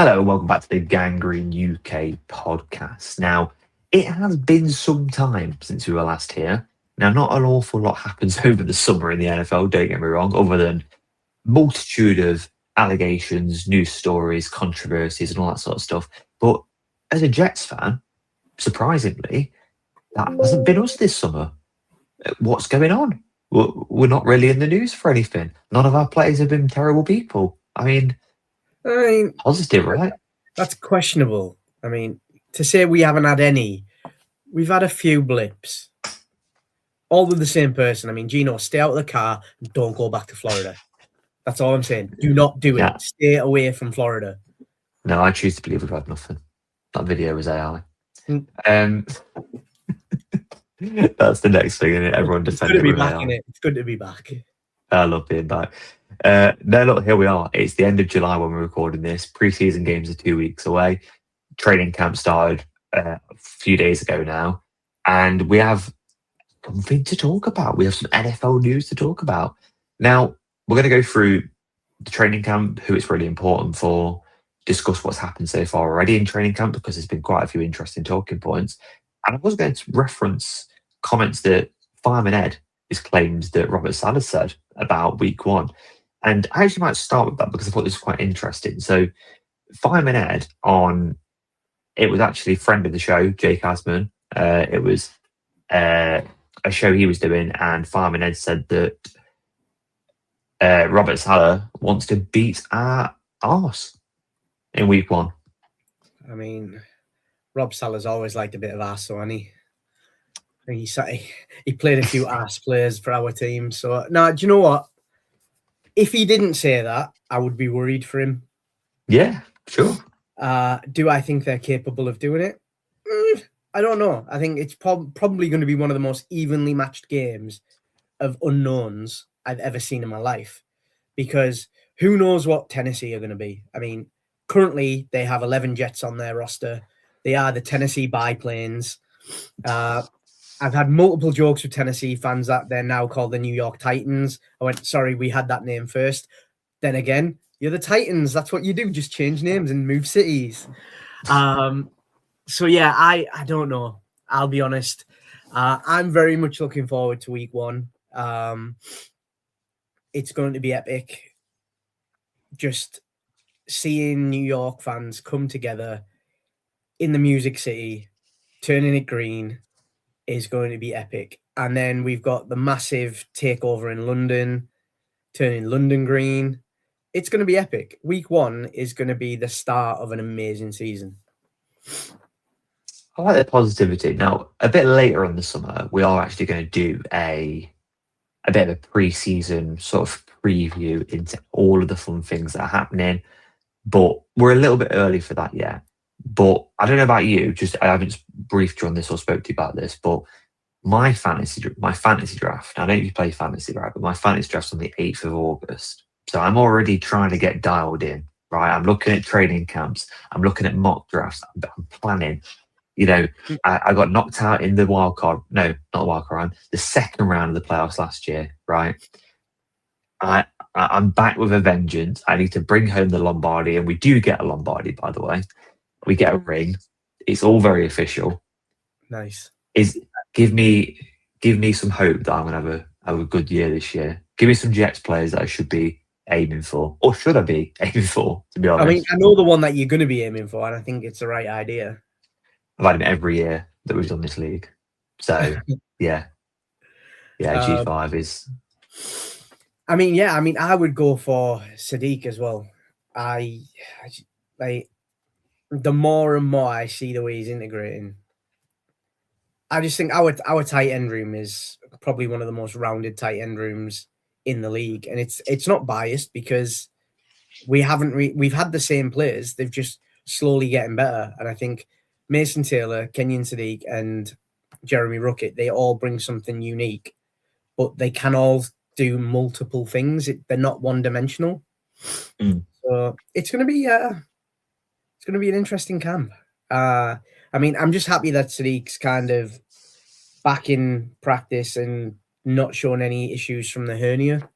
Hello and welcome back to the Gangrene UK podcast. Now, it has been some time since we were last here. Now, not an awful lot happens over the summer in the NFL, don't get me wrong, other than multitude of allegations, news stories, controversies, and all that sort of stuff. But as a Jets fan, surprisingly, that hasn't been us this summer. What's going on? We're not really in the news for anything. None of our players have been terrible people. I mean, positive, right? That's questionable. I mean, to say we haven't had any, we've had a few blips. All with the same person. I mean, Gino, stay out of the car and don't go back to Florida. That's all I'm saying. Do not do it. Yeah. Stay away from Florida. No, I choose to believe we've had nothing. That video was AI. That's the next thing, isn't it? Everyone defending It's good to be with back AI. in it. It's good to be back. I love being back. No, look, here we are. It's the end of July when we're recording this. Pre-season games are 2 weeks away. Training camp started a few days ago now, and we have something to talk about. We have some NFL news to talk about. Now, we're going to go through the training camp, who it's really important for, discuss what's happened so far already in training camp, because there's been quite a few interesting talking points. And I was going to reference comments that Fireman Ed is claims that Robert Saleh said about week one. And I actually might start with that because I thought this was quite interesting. So Fireman Ed it was actually a friend of the show, Jake Asman. It was a show he was doing, and Fireman Ed said that Robert Saleh wants to beat our arse in week one. I mean, Rob Saleh's always liked a bit of ass, so he played a few ass players for our team. So now, do you know what? If he didn't say that, I would be worried for him. Yeah, sure. Do I think they're capable of doing it? I don't know. I think it's probably going to be one of the most evenly matched games of unknowns I've ever seen in my life, because who knows what Tennessee are going to be. I mean, currently they have 11 Jets on their roster. They are the Tennessee biplanes. I've had multiple jokes with Tennessee fans that they're now called the New York Titans. I went, sorry, we had that name first. Then again, you're the Titans. That's what you do. Just change names and move cities. So, yeah, I don't know. I'll be honest. I'm very much looking forward to week one. It's going to be epic. Just seeing New York fans come together in the Music City, turning it green, is going to be epic. And then we've got the massive takeover in London, turning London green. It's going to be epic. Week one is going to be the start of an amazing season. I like the positivity. Now, a bit later in the summer, we are actually going to do a bit of a pre-season sort of preview into all of the fun things that are happening. But we're a little bit early for that yet. But I don't know about you, I haven't briefed you on this or spoke to you about this, but my fantasy draft, I know you play fantasy, right? But my fantasy draft's on the 8th of August. So I'm already trying to get dialed in, right? I'm looking at training camps. I'm looking at mock drafts. I'm planning. You know, I got knocked out in the wild card. No, not the wild card round. The second round of the playoffs last year, right? I'm back with a vengeance. I need to bring home the Lombardi, and we do get a Lombardi, by the way. We get a ring. It's all very official. Nice. Give me some hope that I'm gonna have a good year this year. Give me some Jets players that I should be aiming for, or should I be aiming for? To be honest, I mean, I know the one that you're going to be aiming for, and I think it's the right idea. I've had him every year that we've done this league. So yeah, G5 is. I mean, I would go for Sadiq as well. I like the more and more I see the way he's integrating. I just think our tight end room is probably one of the most rounded tight end rooms in the league, and it's not biased because we've had the same players. They've just slowly getting better, and I think Mason Taylor, Kenyon Sadiq, and Jeremy Ruckett, they all bring something unique, but they can all do multiple things. They're not one-dimensional. So it's going to be an interesting camp. I mean, I'm just happy that Sadiq's kind of back in practice and not showing any issues from the hernia.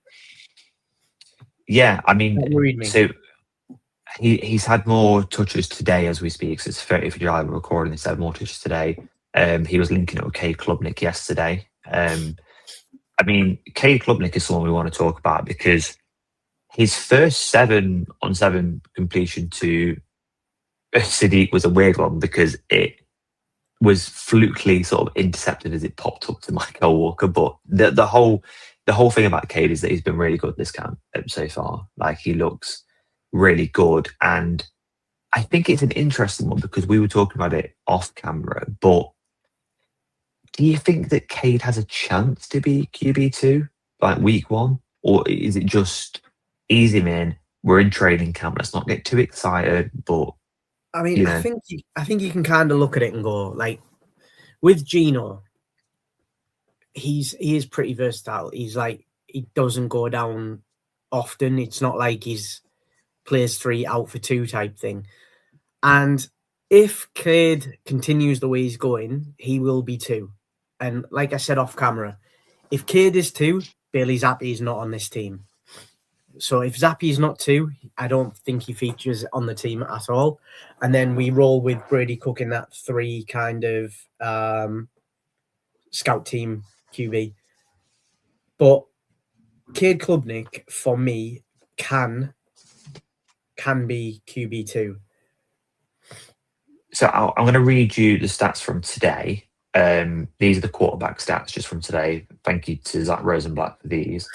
Yeah, I mean, that worried me. So he's had more touches today as we speak. So it's 30th of July we're recording. He's had more touches today. He was linking up with Cade Klubnik yesterday. I mean, Cade Klubnik is someone we want to talk about because his first 7-on-7 completion to Sadiq was a weird one because it was flukily sort of intercepted as it popped up to Michael Walker. But the whole thing about Cade is that he's been really good this camp so far. Like, he looks really good, and I think it's an interesting one because we were talking about it off camera. But do you think that Cade has a chance to be QB2 like week 1, or is it just ease him in? We're in training camp. Let's not get too excited. But I mean, I think you can kind of look at it and go, like, with Geno, he is pretty versatile. He's like, he doesn't go down often. It's not like he's plays 3 out for 2 type thing. And if Cade continues the way he's going, he will be 2. And like I said off camera, if Cade is 2, Bailey Zappi is not on this team. So if Zappi is not 2, I don't think he features on the team at all. And then we roll with Brady Cook in that 3 kind of scout team QB. But Cade Klubnik, for me, can be QB2. So I'm going to read you the stats from today. These are the quarterback stats just from today. Thank you to Zach Rosenblatt for these.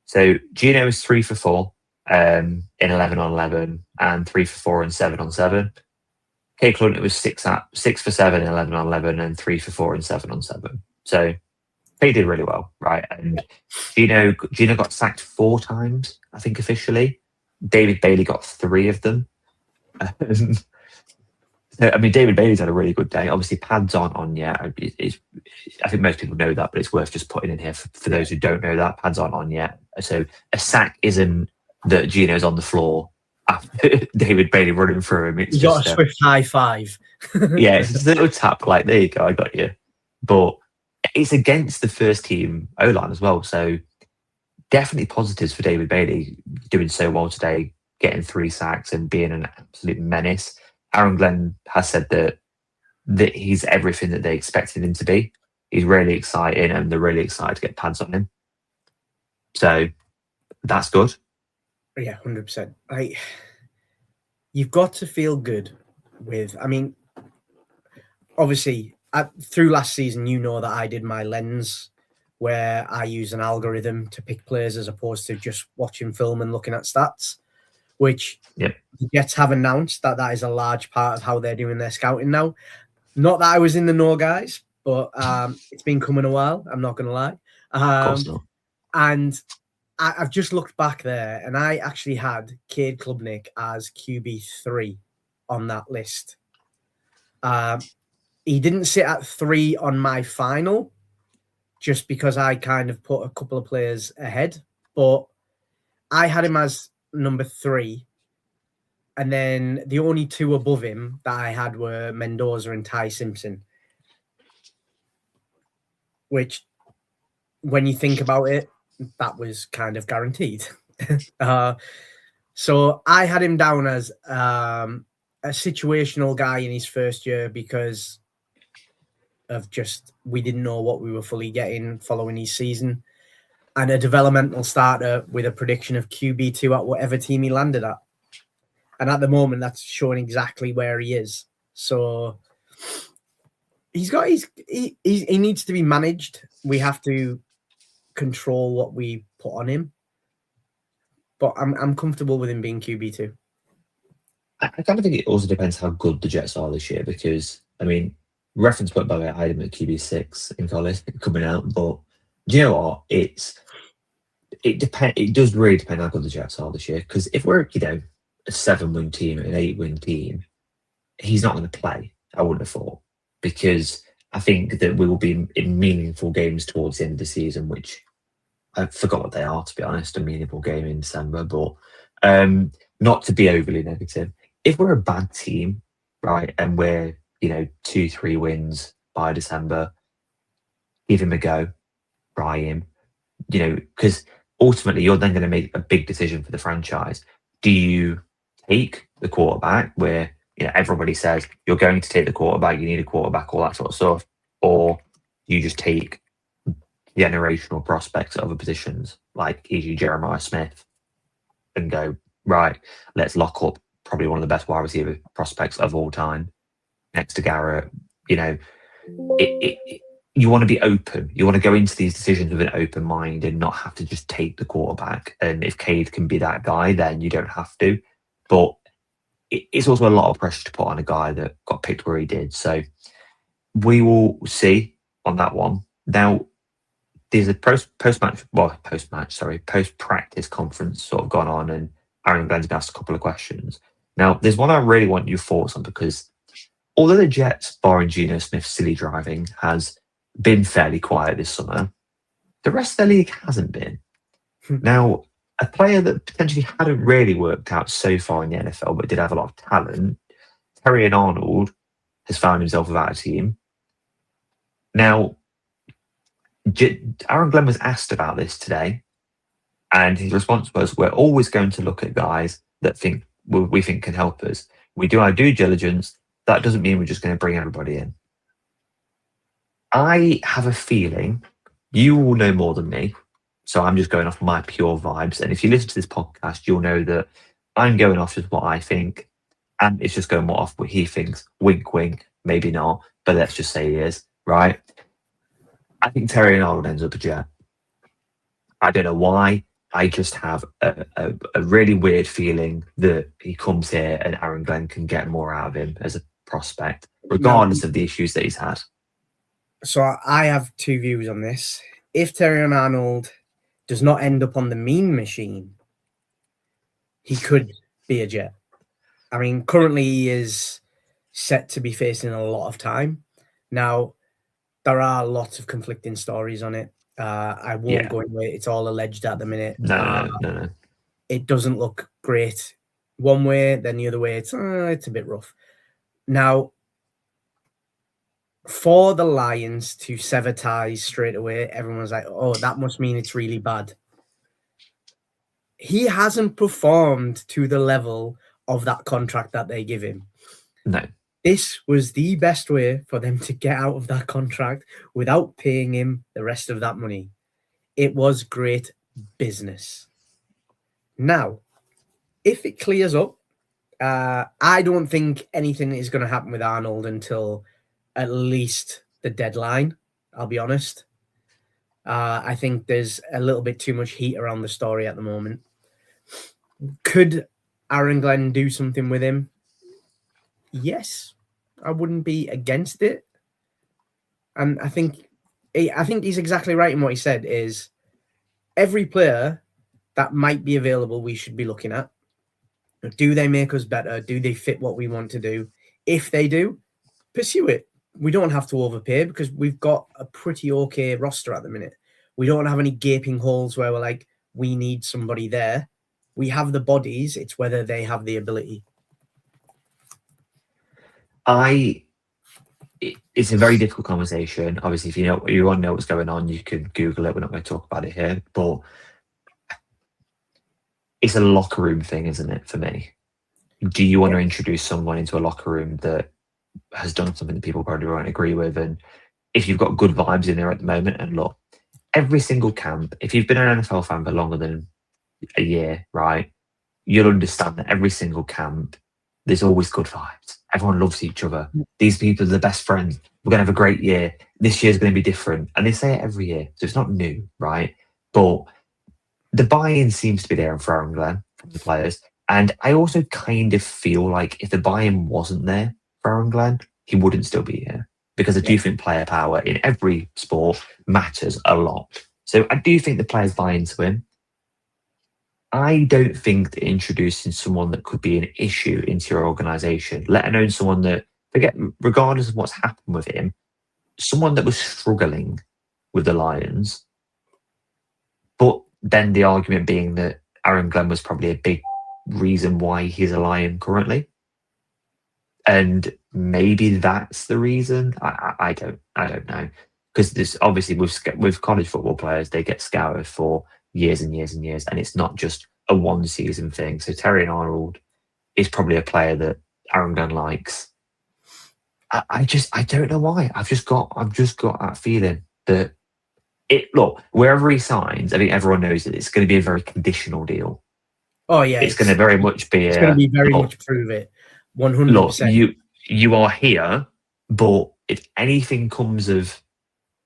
So Geno is 3 for 4 in 11 on 11 and 3 for 4 in 7 on 7. Cade Klubnik was 6 for 7 in 11 on 11 and 3 for 4 in 7 on 7. So they did really well, right? And Geno got sacked 4 times, I think, officially. David Bailey got 3 of them. I mean, David Bailey's had a really good day. Obviously, pads aren't on yet. I think most people know that, but it's worth just putting in here for those who don't know that. Pads aren't on yet. So a sack isn't that Geno's on the floor after David Bailey running through him. It's you got a swift high five. Yeah, it's just a little tap like, there you go, I got you. But it's against the first team O-line as well. So definitely positives for David Bailey doing so well today, getting 3 sacks and being an absolute menace. Aaron Glenn has said that he's everything that they expected him to be. He's really exciting, and they're really excited to get pads on him. So that's good. Yeah, 100%. Like, you've got to feel good with. I mean, obviously, through last season, you know that I did my lens where I use an algorithm to pick players as opposed to just watching film and looking at stats, which the Jets have announced that is a large part of how they're doing their scouting now. Not that I was in the know, guys, but it's been coming a while. I'm not going to lie. Of course not. And I've just looked back there, and I actually had Cade Klubnik as QB3 on that list. He didn't sit at 3 on my final, just because I kind of put a couple of players ahead. But I had him as number 3. And then the only 2 above him that I had were Mendoza and Ty Simpson. Which, when you think about it, that was kind of guaranteed. So I had him down as a situational guy in his first year because of just we didn't know what we were fully getting following his season, and a developmental starter with a prediction of QB2 at whatever team he landed at. And at the moment, that's showing exactly where he is. So he needs to be managed. We have to control what we put on him. But I'm comfortable with him being QB2. I kind of think it also depends how good the Jets are this year, because, I mean, reference point by the way, I had him at QB6 in college coming out, but do you know what? It does really depend how good the Jets are this year, because if we're, a 7-win team, an 8-win team, he's not going to play, I wouldn't have thought, because I think that we will be in meaningful games towards the end of the season, which I forgot what they are, to be honest, a meaningful game in December, but not to be overly negative. If we're a bad team, right, and we're, 2-3 wins by December, give him a go, try him, because ultimately you're then going to make a big decision for the franchise. Do you take the quarterback, where everybody says you're going to take the quarterback, you need a quarterback, all that sort of stuff, or you just take generational prospects at other positions, like e.g. Jeremiah Smith, and go, right, let's lock up probably one of the best wide receiver prospects of all time next to Garrett. You want to be open. You want to go into these decisions with an open mind and not have to just take the quarterback. And if Cade can be that guy, then you don't have to. But it's also a lot of pressure to put on a guy that got picked where he did. So we will see on that one. Now, there's a post-practice conference sort of gone on, and Aaron Glenn's been asked a couple of questions. Now, there's one I really want your thoughts on, because although the Jets, barring Geno Smith's silly driving, has been fairly quiet this summer, the rest of the league hasn't been. Now, a player that potentially hadn't really worked out so far in the NFL, but did have a lot of talent, Terrion Arnold, has found himself without a team. Now, Aaron Glenn was asked about this today, and his response was, we're always going to look at guys that we think can help us. We do our due diligence. That doesn't mean we're just going to bring everybody in. I have a feeling you will know more than me, so I'm just going off my pure vibes. And if you listen to this podcast, you'll know that I'm going off just what I think, and it's just going off what he thinks. Wink, wink. Maybe not, but let's just say he is, right? I think Terrion Arnold ends up a Jet. I don't know why. I just have a really weird feeling that he comes here and Aaron Glenn can get more out of him as a prospect, regardless of the issues that he's had. So I have two views on this. If Terrion Arnold does not end up on the mean machine, he could be a Jet. I mean, currently he is set to be facing a lot of time. Now, there are lots of conflicting stories on it. I won't go into it. It's all alleged at the minute. No. It doesn't look great one way, then the other way. It's a bit rough. Now, for the Lions to sever ties straight away, everyone's like, oh, that must mean it's really bad. He hasn't performed to the level of that contract that they give him. No. This was the best way for them to get out of that contract without paying him the rest of that money. It was great business. Now, if it clears up, I don't think anything is going to happen with Arnold until at least the deadline, I'll be honest. I think there's a little bit too much heat around the story at the moment. Could Aaron Glenn do something with him? Yes, I wouldn't be against it. And I think he's exactly right in what he said, is every player that might be available we should be looking at. Do they make us better? Do they fit what we want to do? If they do, pursue it. We don't have to overpay because we've got a pretty okay roster at the minute. We don't have any gaping holes where we're like, we need somebody there. We have the bodies. It's whether they have the ability. It's a very difficult conversation. Obviously, if you want to know what's going on, you can Google it. We're not going to talk about it here, but it's a locker room thing, isn't it, for me? Do you want to introduce someone into a locker room that has done something that people probably won't agree with? And if you've got good vibes in there at the moment, and look, every single camp, if you've been an NFL fan for longer than a year, right, you'll understand that every single camp, there's always good vibes. Everyone loves each other. These people are the best friends. We're going to have a great year. This year's going to be different. And they say it every year, so it's not new, right? But the buy-in seems to be there for Aaron Glenn from the players. And I also kind of feel like if the buy-in wasn't there for Aaron Glenn, he wouldn't still be here. Because I do think player power in every sport matters a lot. So I do think the players buy into him. I don't think that introducing someone that could be an issue into your organisation, let alone someone that, regardless of what's happened with him, someone that was struggling with the Lions, but then the argument being that Aaron Glenn was probably a big reason why he's a Lion currently. And maybe that's the reason. I don't know. Because this obviously with college football players, they get scoured for years and years and years, and it's not just a one season thing. So Terrion Arnold, is probably a player that Aaron Glenn likes. I don't know why. I've just got that feeling that wherever he signs, I think everyone knows that it's going to be a very conditional deal. Oh yeah, it's going to very much be. It's going to be very much prove it. 100%. Look, you are here, but if anything comes of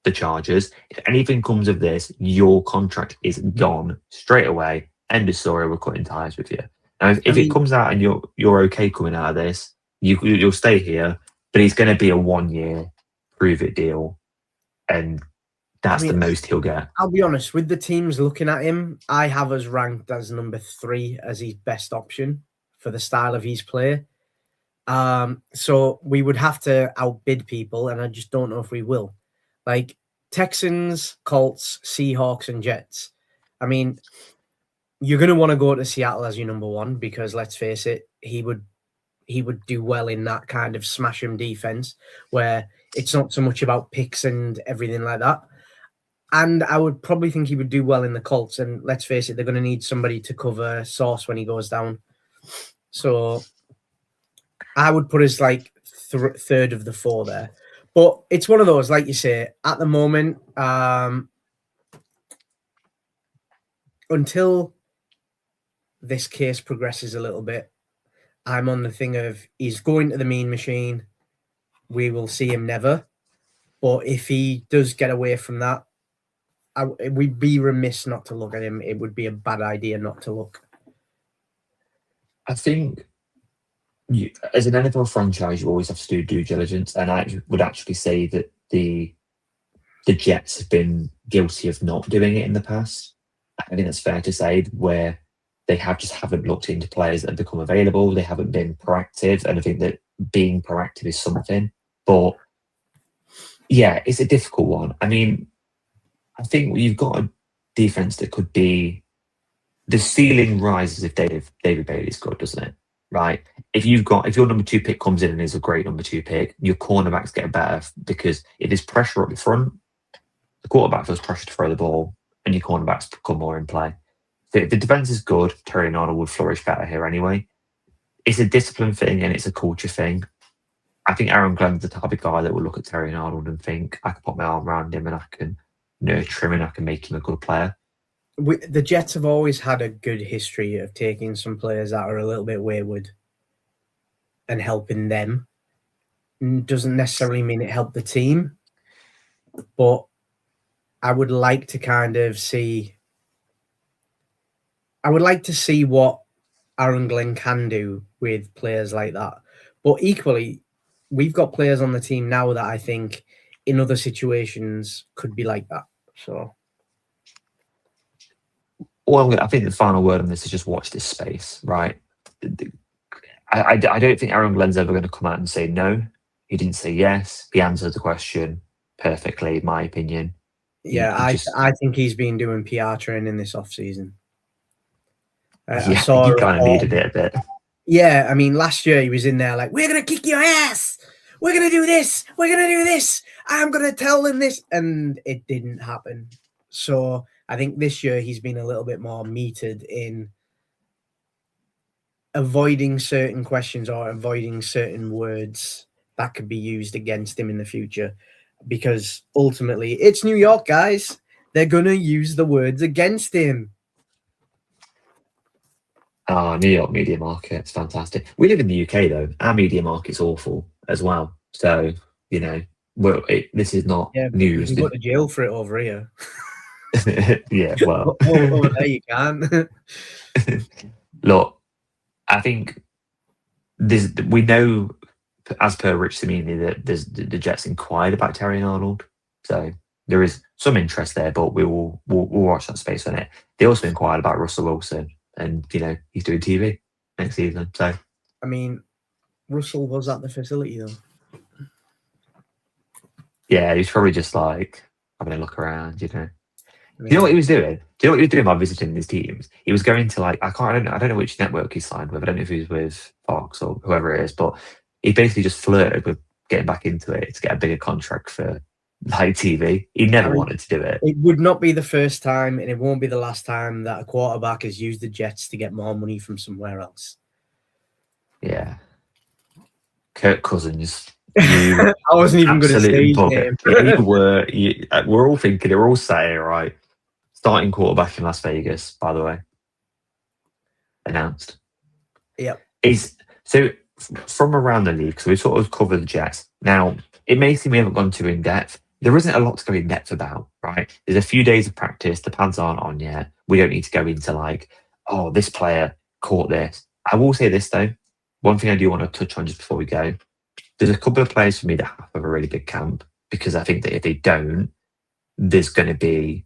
the Chargers, if anything comes of this, your contract is gone straight away. End of story. We're cutting ties with you. Now, if it comes out and you're okay coming out of this, you'll stay here. But he's going to be a 1 year prove it deal, and that's the most he'll get. I'll be honest, with the teams looking at him, I have us ranked as number 3 as his best option for the style of his play. So we would have to outbid people, and I just don't know if we will. Like Texans, Colts, Seahawks, and Jets. I mean, you're going to want to go to Seattle as your number 1 because, let's face it, he would do well in that kind of smash him defense where it's not so much about picks and everything like that. And I would probably think he would do well in the Colts. And let's face it, they're going to need somebody to cover Sauce when he goes down. So I would put us like third of the 4 there. But it's one of those, like you say, at the moment, until this case progresses a little bit, I'm on the thing of he's going to the mean machine. We will see him never. But if he does get away from that, we'd be remiss not to look at him. It would be a bad idea not to look. I think as an NFL franchise, you always have to do due diligence. And I would actually say that the Jets have been guilty of not doing it in the past. I think that's fair to say, where they haven't looked into players that have become available. They haven't been proactive. And I think that being proactive is something. But yeah, it's a difficult one. I mean, I think you've got a defense that could be, the ceiling rises if David Bailey's good, doesn't it? Right? If your number 2 pick comes in and is a great number 2 pick, your cornerbacks get better because if there's pressure up the front, the quarterback feels pressure to throw the ball and your cornerbacks become more in play. If the defense is good, Terry Arnold would flourish better here anyway. It's a discipline thing and it's a culture thing. I think Aaron Glenn's the type of guy that will look at Terry Arnold and think, I can put my arm around him and I can nurture him and I can make him a good player. The Jets have always had a good history of taking some players that are a little bit wayward and helping them. Doesn't necessarily mean it helped the team, but I would like to kind of see. I would like to see what Aaron Glenn can do with players like that. But equally, we've got players on the team now that I think in other situations could be like that. So, well, I think the final word on this is just watch this space, right? I don't think Aaron Glenn's ever going to come out and say no. He didn't say yes. He answered the question perfectly, in my opinion. Yeah, I think he's been doing PR training this offseason. Yeah, he kind of needed it a bit. Yeah, I mean, last year he was in there like, we're going to kick your ass. We're going to do this. We're going to do this. I'm going to tell them this. And it didn't happen. So I think this year he's been a little bit more metered in avoiding certain questions or avoiding certain words that could be used against him in the future. Because ultimately, it's New York, guys. They're going to use the words against him. New York media market, it's fantastic. We live in the UK, though. Our media market's awful as well. So, this is not news. You can go to jail for it over here. Yeah, well. Over there you can. Look, I think we know, as per Rich Cimini, that the Jets inquired about Terry Arnold. So there is some interest there, but we'll watch that space on it. They also inquired about Russell Wilson. And, he's doing TV next season. So, I mean, Russell was at the facility, though. Yeah, he's probably just like having a look around, Do you know what he was doing? Do you know what he was doing by visiting his teams? He was going to I don't know which network he signed with. I don't know if he was with Fox or whoever it is, but he basically just flirted with getting back into it to get a bigger contract for live TV. He never wanted to do it. It would not be the first time, and it won't be the last time that a quarterback has used the Jets to get more money from somewhere else. Yeah. Kirk Cousins. You I wasn't even going to say absolute his bugger. name. Yeah, you were. We're all thinking, we're all saying, right, starting quarterback in Las Vegas, by the way, announced. Yep. So from around the league, because we sort of covered the Jets. Now, it may seem we haven't gone too in depth. There isn't a lot to go in depth about, right? There's a few days of practice. The pads aren't on yet. We don't need to go into like, oh, this player caught this. I will say this though. One thing I do want to touch on just before we go. There's a couple of players for me that have a really big camp, because I think that if they don't, there's going to be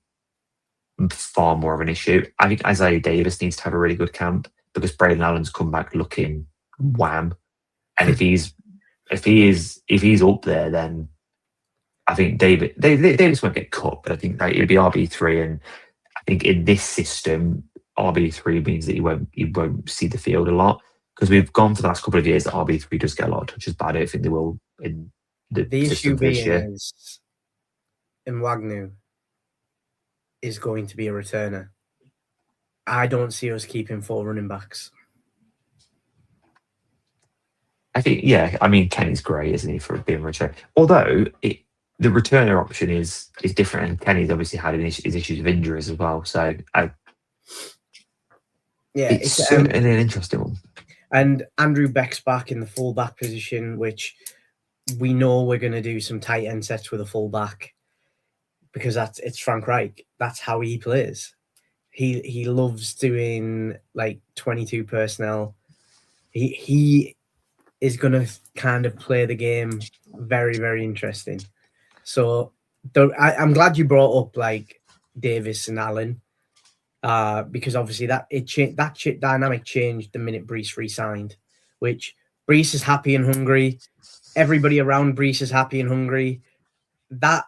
far more of an issue. I think Isaiah Davis needs to have a really good camp, because Braden Allen's come back looking wham. And if he's up there, then I think Davis won't get cut, but I think it'll be RB3. And I think in this system, RB3 means that you won't see the field a lot, because we've gone for the last couple of years that RB3 does get a lot of touches, but I don't think they will in the issue system for this being year. is Nwagnu is going to be a returner. I don't see us keeping 4 running backs. I think, yeah, I mean, Kenny's great, isn't he, for being a returner? Although the returner option is different, and Kenny's obviously had his issues with injuries as well. So it's certainly an interesting one. And Andrew Beck's back in the fullback position, which we know we're going to do some tight end sets with a fullback, because it's Frank Reich. That's how he plays. He loves doing like 22 personnel. He is going to kind of play the game very, very interesting. So I'm glad you brought up like Davis and Allen, because obviously that dynamic changed the minute Breece re-signed, which Breece is happy and hungry. Everybody around Breece is happy and hungry. That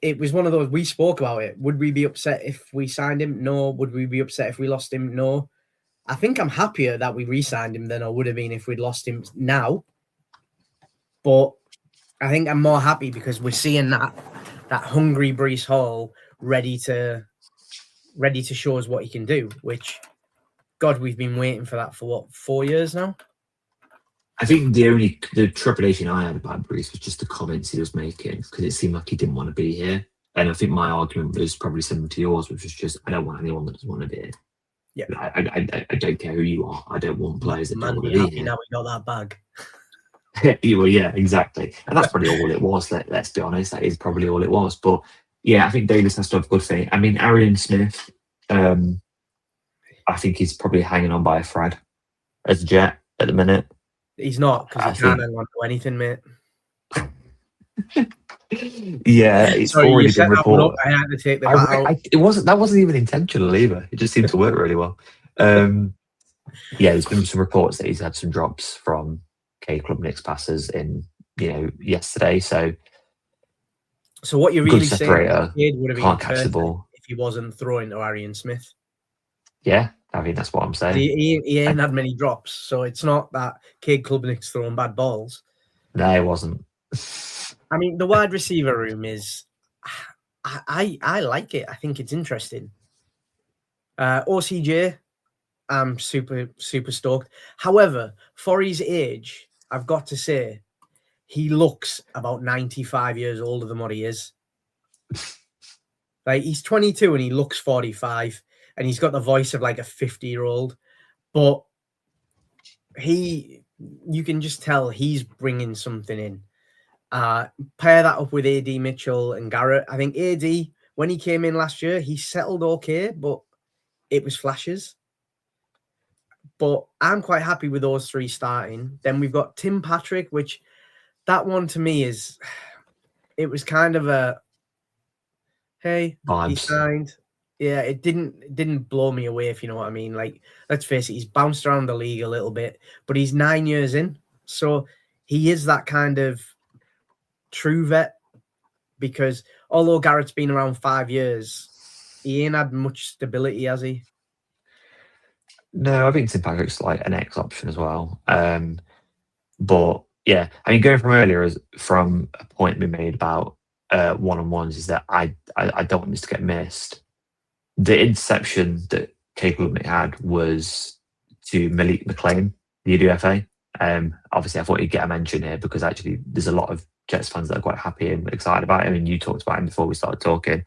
it was one of those, we spoke about it. Would we be upset if we signed him? No. Would we be upset if we lost him? No. I think I'm happier that we re-signed him than I would have been if we'd lost him now. But I think I'm more happy because we're seeing that hungry Breece Hall ready to show us what he can do, which, God, we've been waiting for that for what, 4 years now? I think the trepidation I had about Breece was just the comments he was making, because it seemed like he didn't want to be here. And I think my argument was probably similar to yours, which was just, I don't want anyone that doesn't want to be here. Yeah. I don't care who you are. I don't want players that don't want to be here. Now we got that bag. Well, yeah, exactly. And that's probably all it was. Let's be honest. That is probably all it was. But yeah, I think Davis has to have a good thing. I mean, Arian Smith, I think he's probably hanging on by a thread as a Jet at the minute. He's not, because he can't hang on to anything, mate. Yeah, it's already been reported. I had to take the bat that wasn't even intentional either. It just seemed to work really well. Yeah, there's been some reports that he's had some drops from K Club Knicks passes in yesterday. So what you're really saying would have can't catch the ball if he wasn't throwing to Arian Smith. Yeah, I mean that's what I'm saying. He ain't had many drops, so it's not that Cade Klubnik's throwing bad balls. No, it wasn't. I mean, the wide receiver room is, I like it. I think it's interesting. OCJ, I'm super, super stoked. However, for his age, I've got to say, he looks about 95 years older than what he is. Like, he's 22 and he looks 45, and he's got the voice of like a 50-year-old. But you can just tell he's bringing something in. Pair that up with AD Mitchell and Garrett. I think AD, when he came in last year, he settled okay, but it was flashes. But I'm quite happy with those three starting. Then we've got Tim Patrick, which that one to me it was kind of a, hey, vibes. He signed. Yeah, it didn't blow me away, if you know what I mean. Like, let's face it, he's bounced around the league a little bit, but he's 9 years in. So he is that kind of true vet, because although Garrett's been around 5 years, he ain't had much stability, has he? No, I think Tim Patrick's like an X option as well. But yeah, I mean, going from earlier, from a point we made about one-on-ones, is that I don't want this to get missed. The interception that K Klubnik had was to Malik McLean, the UDFA. Obviously, I thought you'd get a mention here because actually there's a lot of Jets fans that are quite happy and excited about him, and you talked about him before we started talking.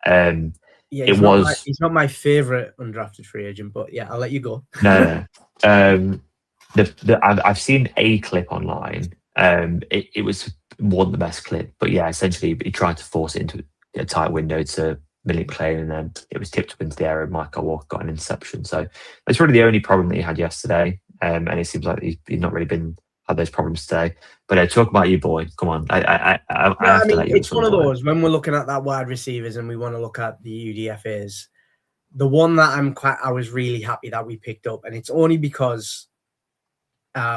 Yeah, It was he's not my favorite undrafted free agent, but yeah, I'll let you go. no. I've seen a clip online. It was wasn't the best clip, but yeah, essentially he tried to force it into a tight window to Millie McLean, and then it was tipped up into the air, and Michael Walker got an interception. So that's really the only problem that he had yesterday, and it seems like he's not really had those problems today. But talk about you, boy. Come on, I have to let you. It's one of those when we're looking at that wide receivers and we want to look at the UDFAs. The one that I was really happy that we picked up, and it's only because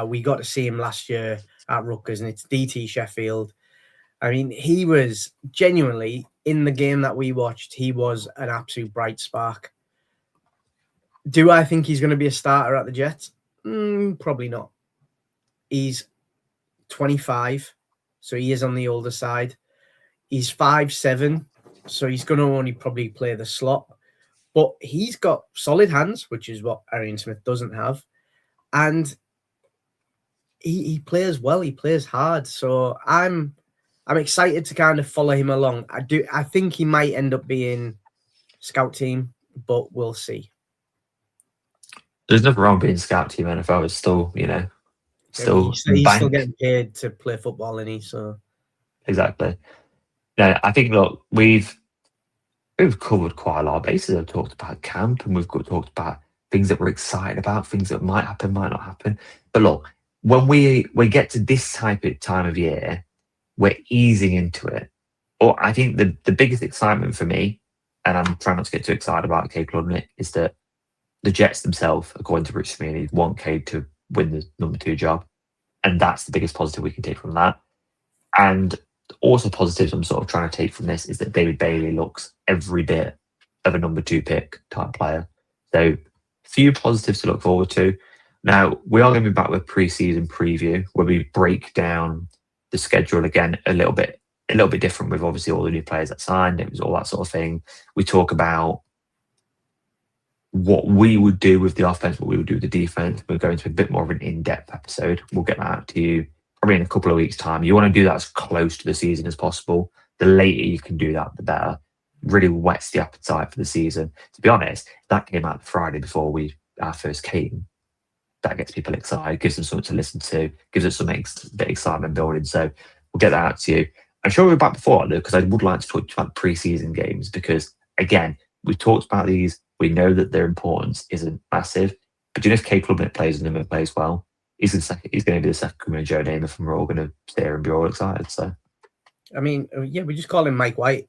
we got to see him last year at Rutgers, and it's DT Sheffield. I mean, he was genuinely in the game that we watched. He was an absolute bright spark. Do I think he's going to be a starter at the Jets? Probably not. He's 25, so he is on the older side. He's 5'7", so he's going to only probably play the slot. But he's got solid hands, which is what Arian Smith doesn't have. And he plays well. He plays hard. So I'm excited to kind of follow him along. I think he might end up being scout team, but we'll see. There's nothing wrong being scout team NFL. It's still, he's still getting paid to play football, isn't he? So exactly. No, I think we've covered quite a lot of bases. I've talked about camp, and we've talked about things that we're excited about, things that might happen, might not happen. But look, when we get to this type of time of year, we're easing into it. Or I think the biggest excitement for me, and I'm trying not to get too excited about Cade Klubnik, is that the Jets themselves, according to Rich Smeaney, want Cade to win the number 2 job. And that's the biggest positive we can take from that. And also positives I'm sort of trying to take from this is that David Bailey looks every bit of a number 2 pick type player. So few positives to look forward to. Now, we are going to be back with pre-season preview where we break down the schedule again a little bit different with obviously all the new players that signed. It was all that sort of thing. We talk about what we would do with the offense, what we would do with the defense. We'll go into a bit more of an in-depth episode. We'll get that out to you probably in a couple of weeks' time. You want to do that as close to the season as possible. The later you can do that, the better. Really whets the appetite for the season. To be honest, that came out Friday before our first game. That gets people excited, gives them something to listen to, gives us some bit of excitement building. So we'll get that out to you. I'm sure we'll be back before, because I would like to talk about pre-season games because, again, we've talked about these. We know that their importance isn't massive. But do you know if Cade Klubnik plays and Nima plays well, he's going to be the second coming of Joe Namath, and we're all going to sit here and be all excited. So, I mean, yeah, we just call him Mike White.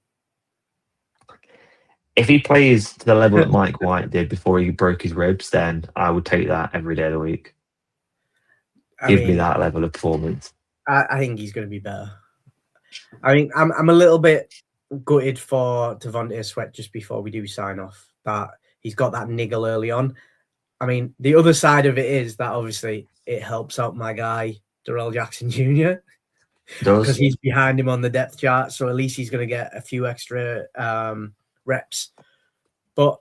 If he plays to the level that Mike White did before he broke his ribs, then I would take that every day of the week. Give me that level of performance. I think he's going to be better. I mean, I'm a little bit gutted for Devontae Sweat just before we do sign off that he's got that niggle early on. I mean, the other side of it is that obviously it helps out my guy, Darrell Jackson Jr. because he's behind him on the depth chart. So at least he's going to get a few extra reps. But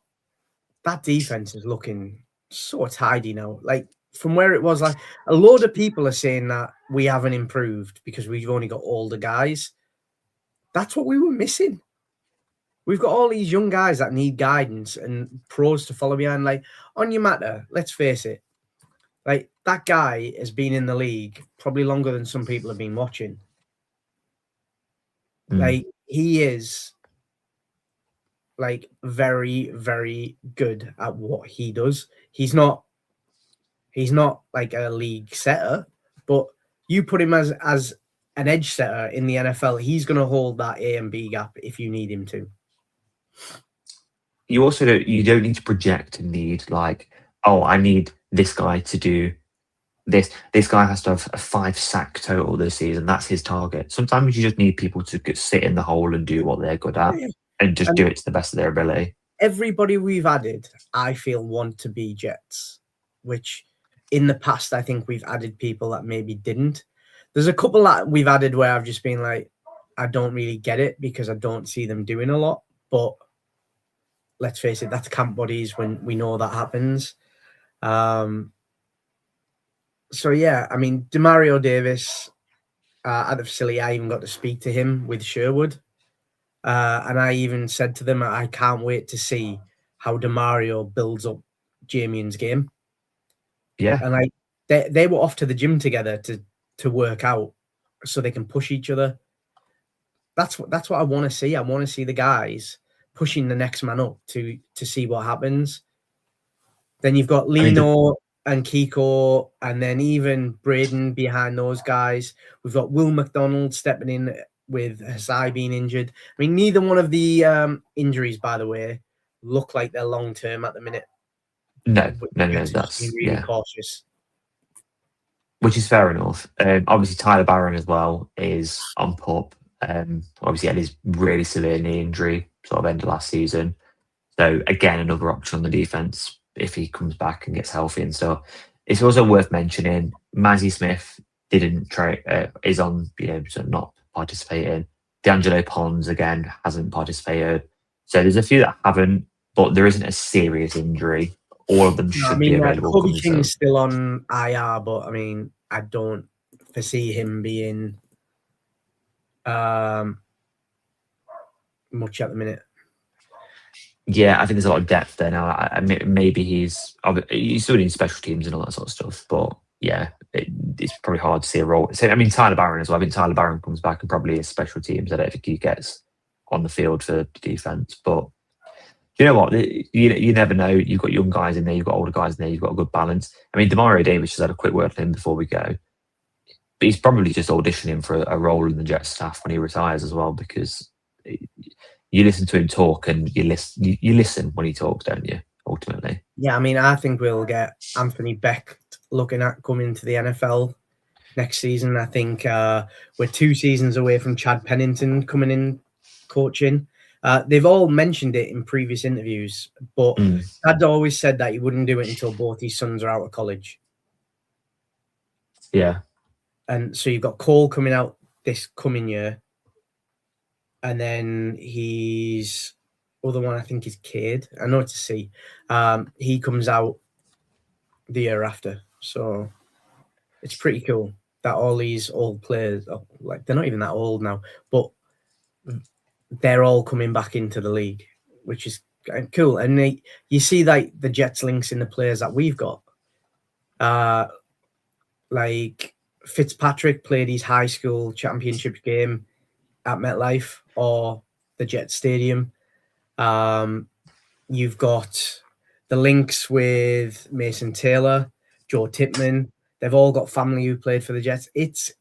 that defense is looking so tidy now. Like from where it was, like a load of people are saying that we haven't improved because we've only got older guys. That's what we were missing. We've got all these young guys that need guidance and pros to follow behind. Like Onyemata, let's face it. Like that guy has been in the league probably longer than some people have been watching. Like he is like very, very good at what he does. He's not like a league setter, but you put him as an edge setter in the NFL, he's going to hold that A and B gap if you need him to. You also don't need to project and need like, oh, I need this guy to do this. This guy has to have a 5 sack total this season. That's his target. Sometimes you just need people to sit in the hole and do what they're good at and just do it to the best of their ability. Everybody we've added, I feel, want to be Jets, which in the past, I think we've added people that maybe didn't. There's a couple that we've added where I've just been like, I don't really get it because I don't see them doing a lot. But let's face it, that's camp buddies when we know that happens. So yeah, I mean, Demario Davis at the facility, I even got to speak to him with Sherwood, and I even said to them, I can't wait to see how Demario builds up Jamien's game. Yeah, And they were off to the gym together to work out so they can push each other. That's what I want to see. I want to see the guys pushing the next man up to see what happens. Then you've got I mean, Lino and Kiko, and then even Braden behind those guys. We've got Will McDonald stepping in with Hasai being injured. I mean, neither one of the injuries, by the way, look like they're long term at the minute. no, Jets are just being that's really cautious. Which is fair enough. Obviously, Tyler Barron as well is on pup. Obviously, had his really severe knee injury sort of end of last season. So again, another option on the defense if he comes back and gets healthy and stuff. It's also worth mentioning Mazzy Smith didn't try is on so not participating. D'Angelo Pons again hasn't participated. So there's a few that haven't, but there isn't a serious injury. All of them should be available. Kobe King's still on IR, but I mean, I don't foresee him being much at the minute. Yeah, I think there's a lot of depth there now. Maybe he's still doing special teams and all that sort of stuff, but yeah, it's probably hard to see a role. So, I mean, Tyler Barron as well. I think Tyler Barron comes back and probably is special teams. I don't think he gets on the field for defense, but you know what? You never know. You've got young guys in there, you've got older guys in there, you've got a good balance. I mean, Demario Davis just had a quick word with him before we go. But he's probably just auditioning for a role in the Jets staff when he retires as well, because you listen to him talk and you listen when he talks, don't you? Ultimately. Yeah, I mean, I think we'll get Anthony Beck looking at coming to the NFL next season. I think we're 2 seasons away from Chad Pennington coming in coaching. They've all mentioned it in previous interviews, but Chad always said that he wouldn't do it until both his sons are out of college. Yeah. And so you've got Cole coming out this coming year. And then his other one, I think, is Cade. I know it's a C. He comes out the year after. So it's pretty cool that all these old players, they're not even that old now, but they're all coming back into the league, which is cool. And you see like the Jets links in the players that we've got. Like Fitzpatrick played his high school championship game at MetLife or the Jet Stadium. You've got the links with Mason Taylor, Joe Tipman. They've all got family who played for the Jets. It's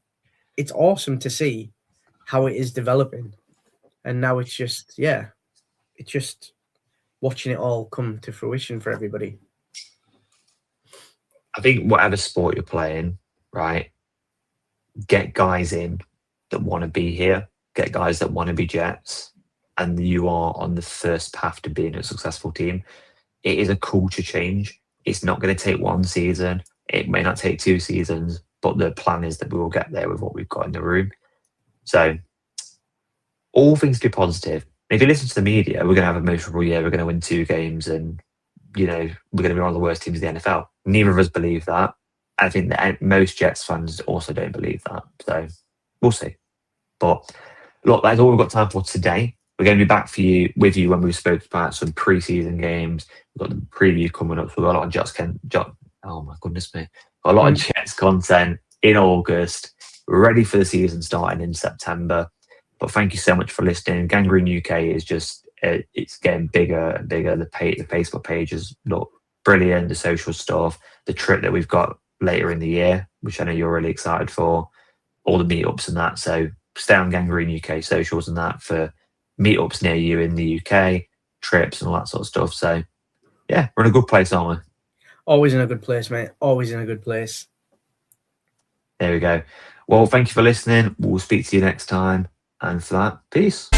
awesome to see how it is developing. And now it's just watching it all come to fruition for everybody. I think whatever sport you're playing, right, get guys in that want to be here, get guys that want to be Jets, and you are on the first path to being a successful team. It is a culture change. It's not going to take 1 season. It may not take 2 seasons, but the plan is that we will get there with what we've got in the room. So all things to be positive. If you listen to the media, we're going to have a miserable year. We're going to win 2 games and, we're going to be one of the worst teams in the NFL. Neither of us believe that. I think that most Jets fans also don't believe that. So we'll see. But look, that's all we've got time for today. We're going to be back with you when we spoke about some preseason games. We've got the preview coming up. So we've got a lot of Jets. Oh my goodness me! Got a lot of Jets content in August. We're ready for the season starting in September. But thank you so much for listening. Gangrene UK is just it's getting bigger and bigger. The Facebook pages look brilliant. The social stuff, the trip that we've got later in the year, which I know you're really excited for, all the meetups and that. So stay on Gangrene UK socials and that for meetups near you in the UK, trips and all that sort of stuff. So yeah, we're in a good place, aren't we? Always in a good place, mate. Always in a good place. There we go. Well, thank you for listening. We'll speak to you next time. And for that, peace.